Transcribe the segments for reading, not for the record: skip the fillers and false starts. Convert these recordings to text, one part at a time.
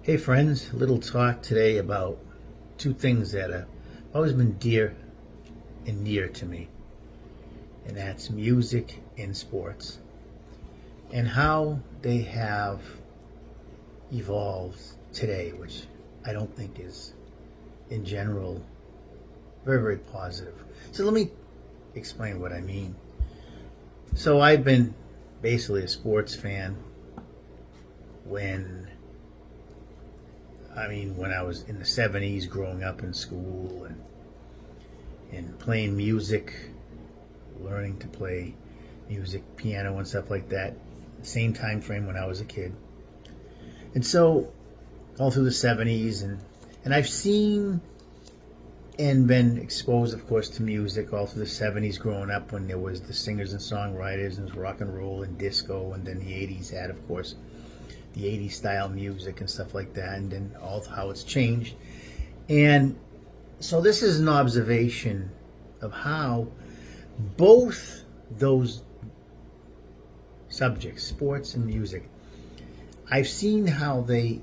Hey friends, a little talk today about two things that have always been dear and near to me, and that's music and sports, and how they have evolved today, which I don't think is, in general, very, very positive. So let me explain what I mean. So I've been basically a sports fan when when I was in the 70s growing up in school and playing music, learning to play music, piano and stuff like that, same time frame when I was a kid. And so all through the 70s and I've seen and been exposed, of course, to music all through the 70s growing up when there was the singers and songwriters and it was rock and roll and disco, and then the 80s had, of course, the 80s style music and stuff like that, and then all how it's changed. And so this is an observation of how both those subjects, sports and music, I've seen how they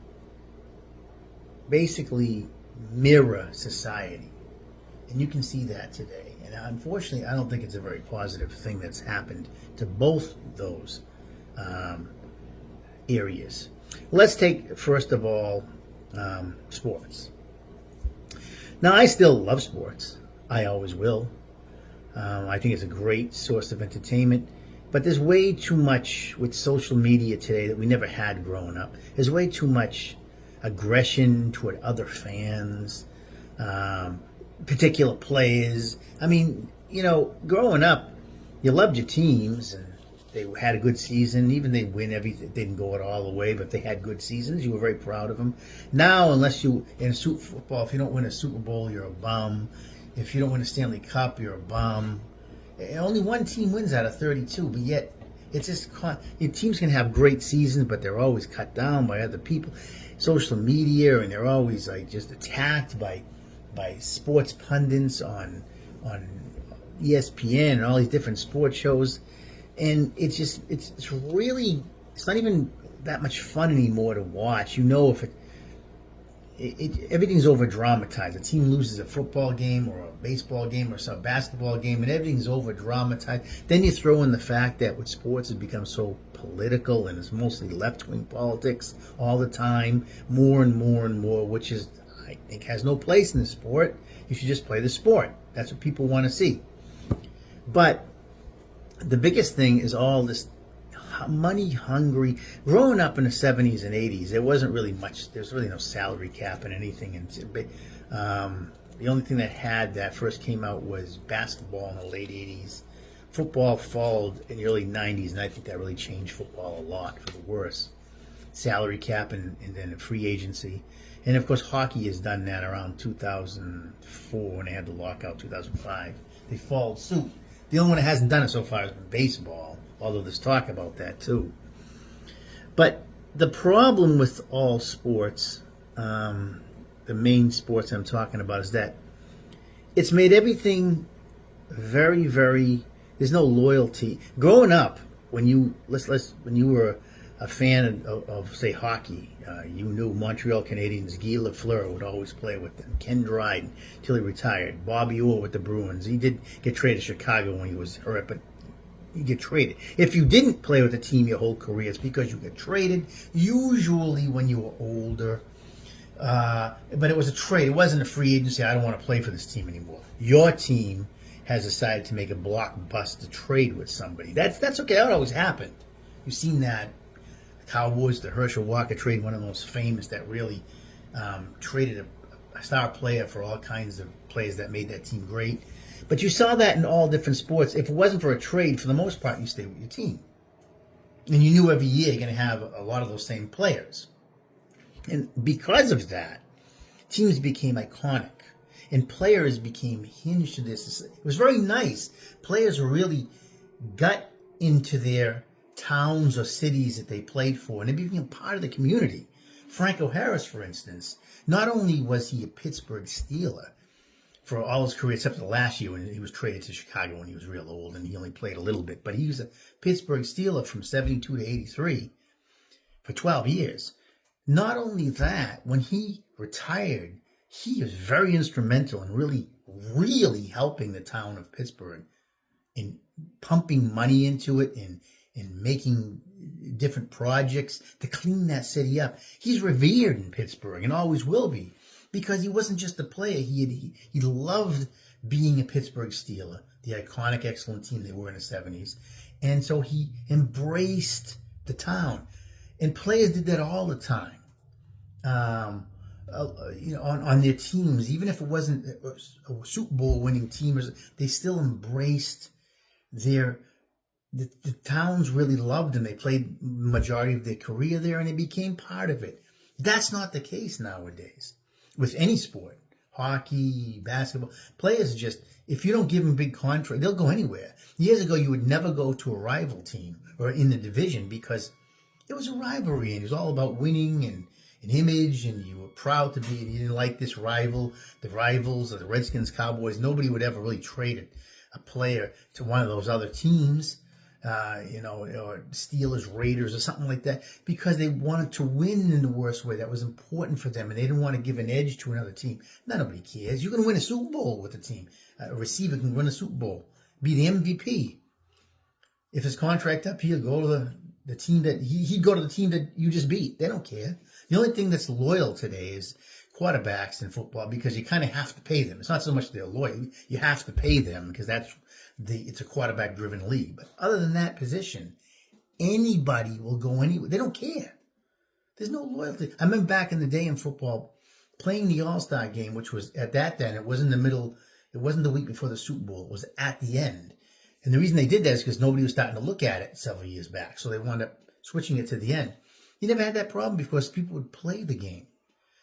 basically mirror society. And you can see that today. And unfortunately, I don't think it's a very positive thing that's happened to both those areas. Let's take, first of all, sports. Now, I still love sports. I always will. I think it's a great source of entertainment. But there's way too much with social media today that we never had growing up. There's way too much aggression toward other fans, particular players. Growing up, you loved your teams and they had a good season. Even they win everything, they didn't go it all the way, but they had good seasons. You were very proud of them. Now, unless you in football, if you don't win a Super Bowl, you're a bum. If you don't win a Stanley Cup, you're a bum. Only one team wins out of 32, but yet it's just your teams can have great seasons, but they're always cut down by other people, social media, and they're always like just attacked by sports pundits on ESPN and all these different sports shows. And it's not even that much fun anymore to watch. If everything's over dramatized. A team loses a football game or a baseball game or some basketball game, and everything's over dramatized. Then you throw in the fact that with sports it's become so political and it's mostly left wing politics all the time, more and more and more, which is, I think, has no place in the sport. You should just play the sport. That's what people want to see. But the biggest thing is all this money hungry. Growing up in the 70s and 80s, there wasn't really much. There's really no salary cap and anything. And the only thing that first came out was basketball in the late 80s. Football followed in the early 90s, and I think that really changed football a lot for the worse. Salary cap and then a free agency. And of course, hockey has done that around 2004 when they had the lockout, 2005. They followed suit. The only one that hasn't done it so far has been baseball, although there's talk about that too. But the problem with all sports, the main sports I'm talking about, is that it's made everything very, very. There's no loyalty. Growing up, when you were a fan of say hockey, you knew Montreal Canadiens. Guy Lafleur would always play with them. Ken Dryden till he retired. Bobby Orr with the Bruins. He did get traded to Chicago when he was hurt, but you get traded. If you didn't play with a team your whole career, it's because you get traded, usually when you were older. But it was a trade. It wasn't a free agency. I don't want to play for this team anymore. Your team has decided to make a blockbuster trade with somebody. That's okay. That always happened. You've seen that. The Cowboys, the Herschel Walker trade, one of the most famous that really traded a star player for all kinds of players that made that team great. But you saw that in all different sports. If it wasn't for a trade, for the most part, you stayed with your team. And you knew every year you're going to have a lot of those same players. And because of that, teams became iconic. And players became hinged to this. It was very nice. Players really got into their towns or cities that they played for, and they became part of the community. Franco Harris, for instance, not only was he a Pittsburgh Steeler for all his career, except for the last year when he was traded to Chicago when he was real old and he only played a little bit, but he was a Pittsburgh Steeler from 72 to 83 for 12 years. Not only that, when he retired, he was very instrumental in really helping the town of Pittsburgh in pumping money into it and making different projects to clean that city up. He's revered in Pittsburgh and always will be because he wasn't just a player. He loved being a Pittsburgh Steeler, the iconic, excellent team they were in the 70s. And so he embraced the town. And players did that all the time. On their teams, even if it wasn't a Super Bowl winning team, they still embraced the towns really loved them. They played the majority of their career there and they became part of it. That's not the case nowadays with any sport. Hockey, basketball. Players just, if you don't give them big contract, they'll go anywhere. Years ago, you would never go to a rival team or in the division because it was a rivalry and it was all about winning and an image, and you were proud to be, and you didn't like this rival, the rivals, or the Redskins, Cowboys. Nobody would ever really trade a player to one of those other teams, or Steelers, Raiders, or something like that, because they wanted to win in the worst way. That was important for them, and they didn't want to give an edge to another team. Nobody cares. You're going to win a Super Bowl with a team. A receiver can win a Super Bowl, be the MVP. If his contract up, he'll go to the team that he'd go to the team that you just beat. They don't care. The only thing that's loyal today is quarterbacks in football because you kind of have to pay them. It's not so much they're loyal. You have to pay them because it's a quarterback driven league. But other than that position, anybody will go anywhere. They don't care. There's no loyalty. I remember back in the day in football playing the All-Star game, which was at that then, it wasn't the week before the Super Bowl. It was at the end. And the reason they did that is because nobody was starting to look at it several years back. So they wound up switching it to the end. You never had that problem because people would play the game.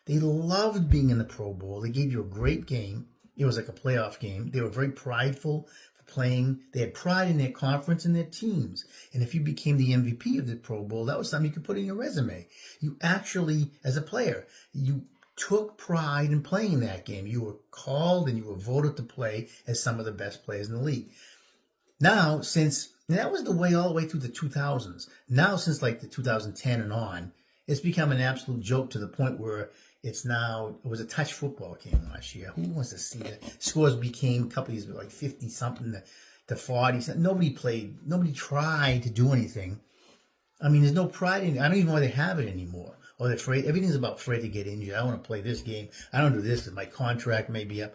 They loved being in the Pro Bowl. They gave you a great game. It was like a playoff game. They were very prideful for playing. They had pride in their conference and their teams. And if you became the MVP of the Pro Bowl, that was something you could put in your resume. You actually, as a player, you took pride in playing that game. You were called and you were voted to play as some of the best players in the league. Now, that was the way all the way through the 2000s. Now, since like the 2010 and on, it's become an absolute joke to the point where it was a touch football game last year. Who wants to see that? Scores became a couple of years like 50 something to 40. Nobody tried to do anything. I mean, there's no pride in it. I don't even know why they have it anymore. Or they're afraid. Everything's about afraid to get injured. I want to play this game. I don't do this because my contract may be up.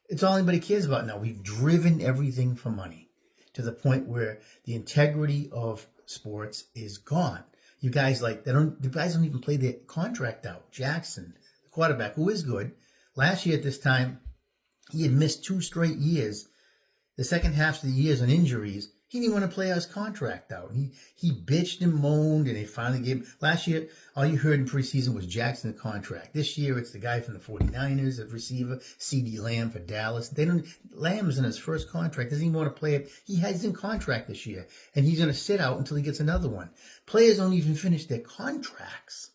It's all anybody cares about now. We've driven everything for money to the point where the integrity of sports is gone. You guys the guys don't even play their contract out. Jackson, the quarterback, who is good, last year at this time, he had missed 2 straight years. The second half of the years on injuries, he didn't want to play his contract out. He bitched and moaned, and they finally gave him. Last year, all you heard in preseason was Jackson's contract. This year, it's the guy from the 49ers, the receiver, CeeDee Lamb for Dallas. Lamb's in his first contract. Doesn't even want to play it. He has in contract this year, and he's going to sit out until he gets another one. Players don't even finish their contracts.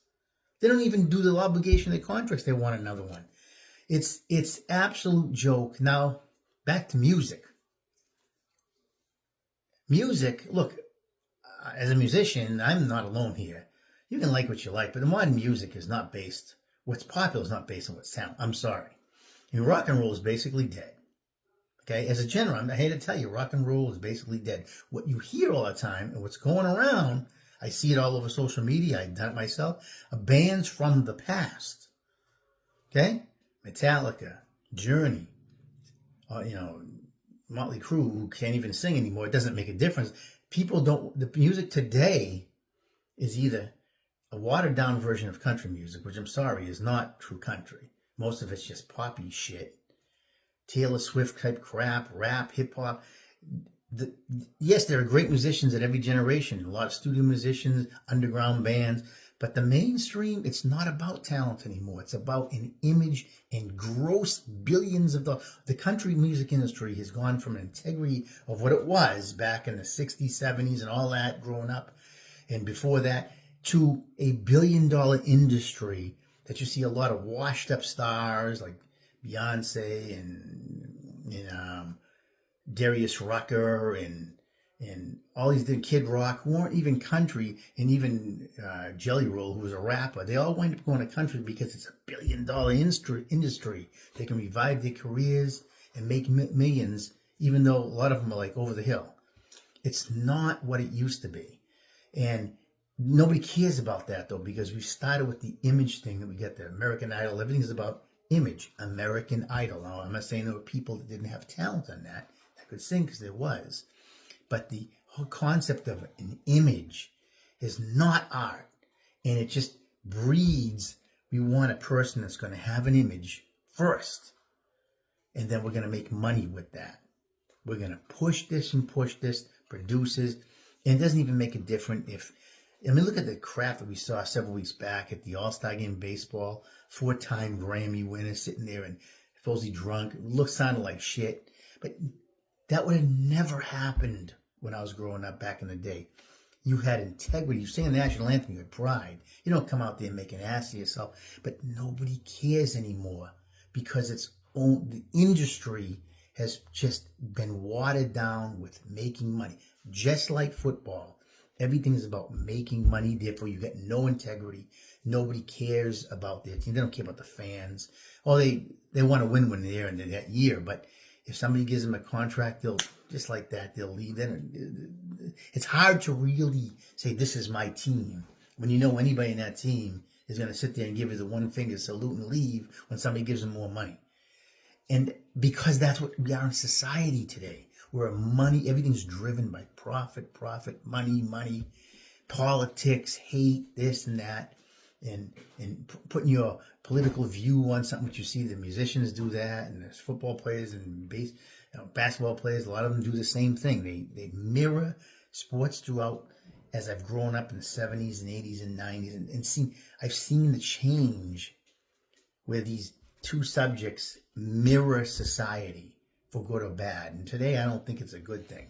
They don't even do the obligation of their contracts. They want another one. It's absolute joke. Now, back to music. Music, look, as a musician, I'm not alone here. You can like what you like, but the modern music is not based, what's popular is not based on what sound. I'm sorry. I mean, rock and roll is basically dead. Okay, as a genre, I hate to tell you, rock and roll is basically dead. What you hear all the time and what's going around, I see it all over social media, I've done it myself, are bands from the past. Okay? Metallica, Journey, Motley Crue, who can't even sing anymore. It doesn't make a difference. The music today is either a watered down version of country music, which I'm sorry is not true country. Most of it's just poppy shit. Taylor Swift type crap, rap, hip hop. Yes, there are great musicians at every generation, a lot of studio musicians, underground bands, but the mainstream, it's not about talent anymore. It's about an image and gross billions of the country music industry has gone from an integrity of what it was back in the 60s, 70s and all that growing up. And before that, to a $1 billion industry that you see a lot of washed up stars like Beyonce and Darius Rucker and and all these did Kid Rock, who weren't even country, and even Jelly Roll, who was a rapper. They all wind up going to country because it's $1 billion industry. They can revive their careers and make millions, even though a lot of them are like over the hill. It's not what it used to be. And nobody cares about that, though, because we started with the image thing that we get there. American Idol, everything is about image. American Idol. Now, I'm not saying there were people that didn't have talent on that could sing, because there was. But the whole concept of an image is not art. And it just breeds, we want a person that's going to have an image first. And then we're going to make money with that. We're going to push this, produces. And it doesn't even make a difference if, look at the crap that we saw several weeks back at the All-Star Game baseball. 4-time Grammy winner sitting there and supposedly drunk. Sounded like shit. But that would have never happened when I was growing up back in the day. You had integrity. You sang the national anthem, you had pride. You don't come out there and make an ass of yourself. But nobody cares anymore because the industry has just been watered down with making money. Just like football. Everything is about making money. Therefore, you get no integrity. Nobody cares about their team. They don't care about the fans. Oh, they want to win when they're in that year. But if somebody gives them a contract, they'll just like that. They'll leave. Then it's hard to really say this is my team when you know anybody in that team is going to sit there and give you the one finger salute and leave when somebody gives them more money. And because that's what we are in society today, where everything's driven by profit, money, politics, hate, this and that, and putting your political view on something. Which you see the musicians do that, and there's football players and basketball players. A lot of them do the same thing. They mirror sports throughout. As I've grown up in the 70s and 80s and 90s, and I've seen the change where these two subjects mirror society for good or bad. And today I don't think it's a good thing.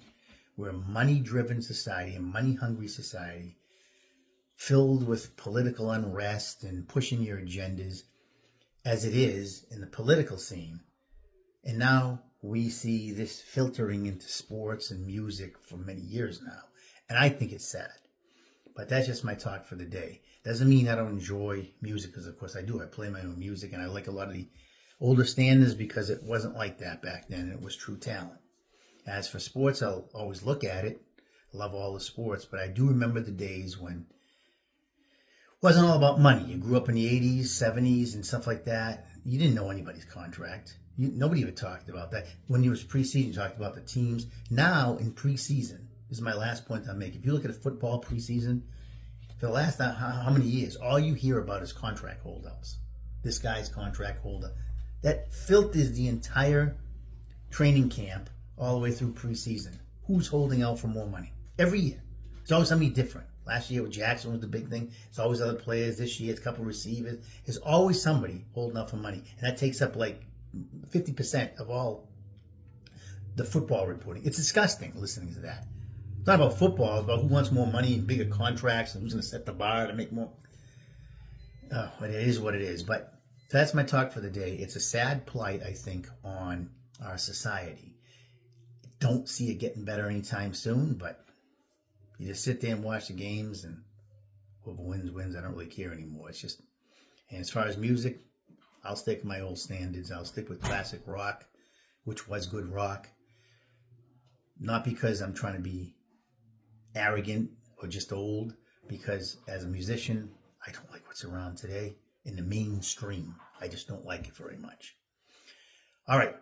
We're a money-driven society, a money-hungry society, filled with political unrest and pushing your agendas as it is in the political scene. And now we see this filtering into sports and music for many years now. And I think it's sad. But that's just my talk for the day. Doesn't mean I don't enjoy music, because of course I do. I play my own music, and I like a lot of the older standards because it wasn't like that back then. It was true talent. As for sports, I'll always look at it. I love all the sports, but I do remember the days when it wasn't all about money. You grew up in the 80s, 70s, and stuff like that. You didn't know anybody's contract. Nobody ever talked about that. When it was preseason, you talked about the teams. Now, in preseason, this is my last point I'll make. If you look at a football preseason, for the last how many years, all you hear about is contract holdouts. This guy's contract holder. That filters the entire training camp all the way through preseason. Who's holding out for more money? Every year. It's always somebody different. Last year with Jackson was the big thing. It's always other players. This year it's a couple receivers. There's always somebody holding out for money. And that takes up like 50% of all the football reporting. It's disgusting listening to that. It's not about football. It's about who wants more money and bigger contracts and who's going to set the bar to make more. But it is what it is. But so that's my talk for the day. It's a sad plight, I think, on our society. Don't see it getting better anytime soon, but you just sit there and watch the games, and whoever wins. I don't really care anymore. It's just, and as far as music, I'll stick with my old standards. I'll stick with classic rock, which was good rock. Not because I'm trying to be arrogant or just old, because as a musician, I don't like what's around today in the mainstream. I just don't like it very much. All right.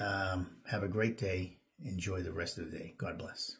Have a great day. Enjoy the rest of the day. God bless.